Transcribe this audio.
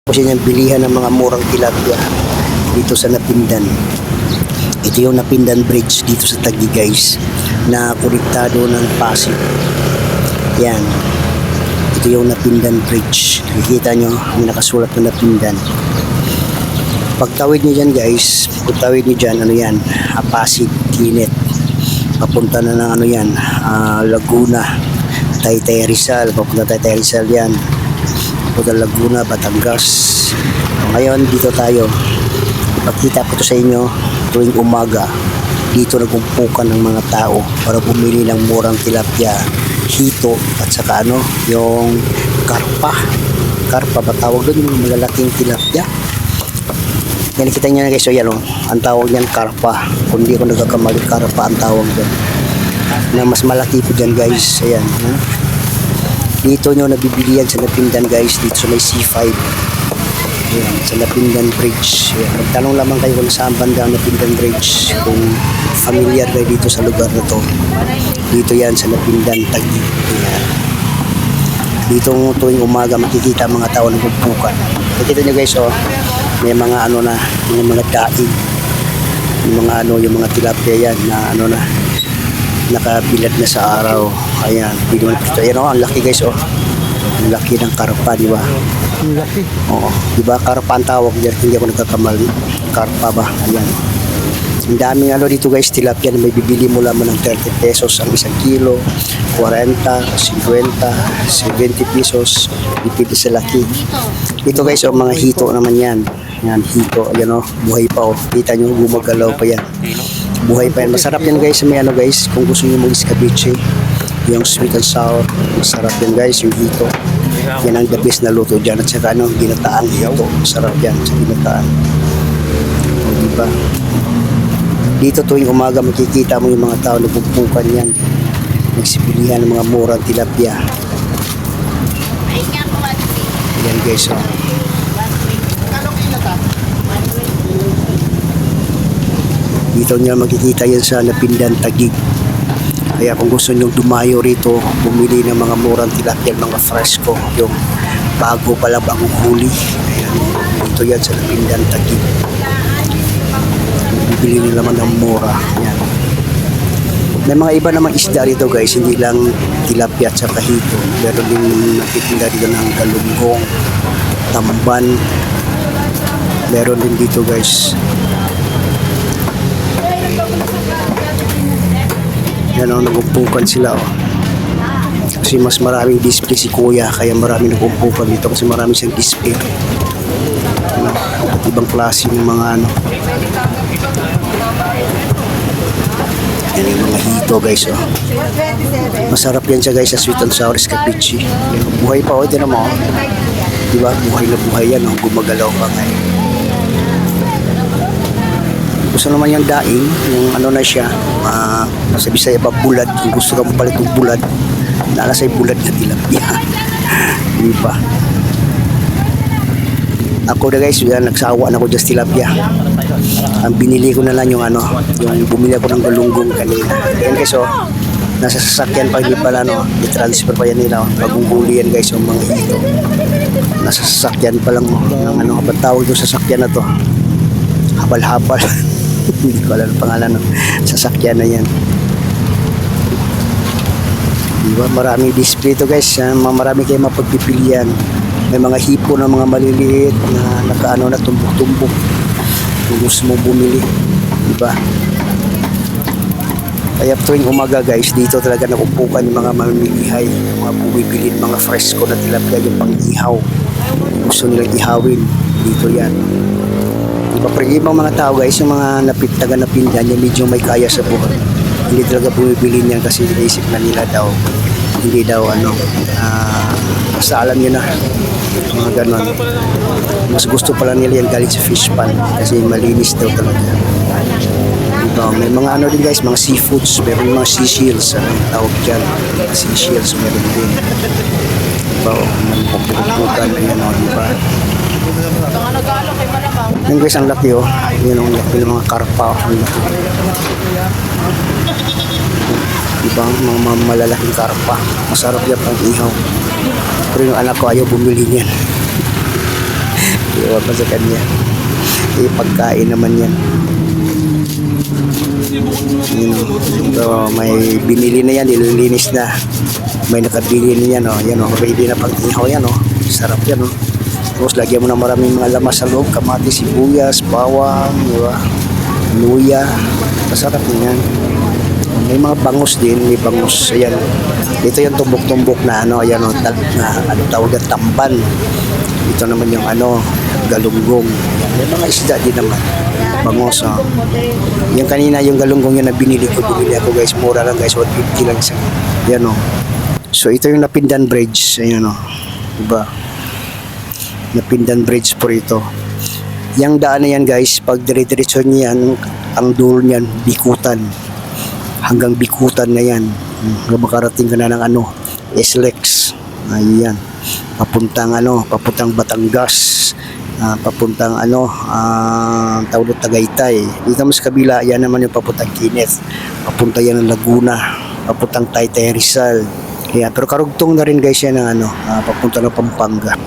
Kasi yung bilihan ng mga murang tilapia dito sa Napindan. Ito yung Napindan Bridge dito sa Taguig guys, na konektado ng Pasig. Yan. Ito yung Napindan Bridge. Nakikita nyo, may nakasulat na Napindan. Pagtawid nyo dyan guys, pagtawid nyo dyan, ano yan, Pasig, Kinet. Papunta na ng ano yan, Laguna, Taytay Rizal, papunta Taytay Rizal yan. Papunta Laguna, Batangas. Ngayon, dito tayo. Ipakita ko to sa inyo tuwing umaga. Dito nagumpukan ng mga tao para bumili ng murang tilapia, hito, at saka ano, yung karpa. Karpa ba tawag doon, yung malalaking tilapia? Yan, nakita nyo na guys, so yan o, ang tawag niyan karpa. Kung hindi ako nagkakamali, karpa ang tawag doon. Na mas malaki po dyan guys, ayan. Dito nyo nabibili yan sa Napindan guys, dito sa may C5. Ayan, sa Napindan Bridge. Ayan, magtanong lamang kayo kung saan banda ang Napindan Bridge, kung familiar kayo dito sa lugar na to. Dito yan sa Napindan, Taguig. Ayan. Dito tuwing umaga makikita ang mga tao nagpupukan. Nakikita nyo guys, oh, may mga ano na, mga daing, yung mga ano, yung mga tilapia yan na ano na, nakabilad na sa araw. Ayan, hindi naman ito. Ayan, oh, ang laki guys, oh. Ang laki ng karpa, di ba? Ang laki. Oo, di ba karpa ang tawag diyan, hindi ako nagkakamali. Karpa ba? Ayan. Ang daming ano dito guys, tilapia na may bibili mo lamang ng 30 pesos ang isang kilo, 40, 50, 70 pesos, dipindi sa laki. Dito guys, oh, mga hito naman yan. Yan, hito. Ayan, oh, buhay pa, oh. Kita nyo, gumagalaw pa yan. Buhay pa yan. Masarap yan guys. May ano guys, kung gusto nyo mag-escabeche, yung sweet and sour, masarap yan guys, yung hito. Yan ang the best na luto dyan. At saka ano, ginataang hito. Masarap yan sa ginataan. O, diba? Dito tuwing umaga makikita mo yung mga tao nagpupukan yan. Nagsipilihan ng mga murang tilapia. Yan guys, oh. Dito nyo makikita yan sa Napindan, Taguig. Kaya kung gusto nyo dumayo rito, bumili ng mga murang tilapia, mga fresco, yung bago pala, bagong huli. Ayan, dito yan sa Napindan, Taguig. Bibili nyo naman ng mura. Ayan. May mga iba namang isda rito guys, hindi lang tilapia at saka hito. Meron din nakitinda dito ng galunggong, tamban. Meron din dito guys. Yan o, nagumpukan sila o. Kasi mas maraming display si kuya, kaya maraming nagumpukan dito kasi marami siyang display. Ano, at ibang klase ng mga ano. Yan yung mga hito guys o. Masarap yan siya guys sa sweet and sour escabeche. Buhay pa o, ito naman o. Diba, buhay na buhay yan o, gumagalaw pa ngayon. Gusto naman yung daing, yung ano na siya, nasa Bisaya pa bulad, kung gusto ka mo palit yung bulad, nalasay bulad na tilapia. Hindi pa. Ako na guys, yan, nagsawa na ako dyan sa tilapia. Ang binili ko na lang yung ano, yung bumili ako ng galunggong kanina. Yan guys, oh, nasa sasakyan pa, hindi pala, no, i-transfer pa yan nila, oh. Bagong huli yan guys, yung mga hito. Nasa sasakyan pa lang, ng ano, kapag tawag yung sasakyan na to, habal-habal. Hindi ko alam ang pangalan ng sasakyan na yan. Diba? Maraming display ito guys. Marami kayo mapagpipilian. May mga hipo na mga maliliit na nakaano na tumbok-tumbok. Kung gusto mo bumili. Diba? Kaya tuwing umaga guys, dito talaga nakumpukan yung mga mamilihay. Yung mga bumibili, mga fresco na tilapia, yung pang-ihaw. Gusto nilang ihawin. Dito yan. Diba, pero ibang mga tao guys, yung mga taga Napindan, yung medyo may kaya sa buhay, hindi talaga bumibili niyan kasi naisip na nila daw, hindi daw ano, basta alam nyo na, mga ganon. Mas gusto pala nila yan galing sa fish pan kasi malinis daw talaga. Diba, may mga ano din guys, mga seafoods, meron mga seashells, tawag dyan, seashells, meron din. Diba, pupukan, ayan o, diba. Yan guys, ang laki oh. Yan ang laki ng mga karpa. Ang laki. Diba, mga malalaking karpa. Masarap yan pang ihaw. Pero yung anak ko ayaw bumili niyan. Iwan pa sa kanya. Pagkain naman yan. So, may binili na yan, nililinis na. May nakabili na yan, oh. Yan, oh. Ready na pang ihaw yan, oh. Sarap yan, oh. Tapos lagyan mo ng maraming mga lamas sa loob, kamatis, sibuyas, bawang, di ba? Luya. Masarap na yan. May mga bangus din, may bangus. Ayan. Ito yung tumbok-tumbok na ano, ayan, oh, ano tawag na tamban. Ito naman yung ano, galunggong. May mga isda din naman. Bangos, oh. Yung kanina, yung galunggong yun na binili ako guys. Mura lang guys, 150 lang isa. Yan, oh. So ito yung Napindan Bridge. Ayan, oh. Diba? Napindan Bridge po ito. Yung daan na yan guys, pag dire-diretso niya yan, ang dulo niyan, Bikutan. Hanggang Bikutan na yan. Makarating ka na ng ano, SLEX. Ayan. Papuntang Batangas. Papuntang ano, tawag na Tagaytay. Dito mas kabila, yan naman yung papuntang Kenneth. Papunta yan ng Laguna. Papuntang Taytay Rizal. Ayan. Pero karugtong na rin guys yan ng ano, papunta ng Pampanga.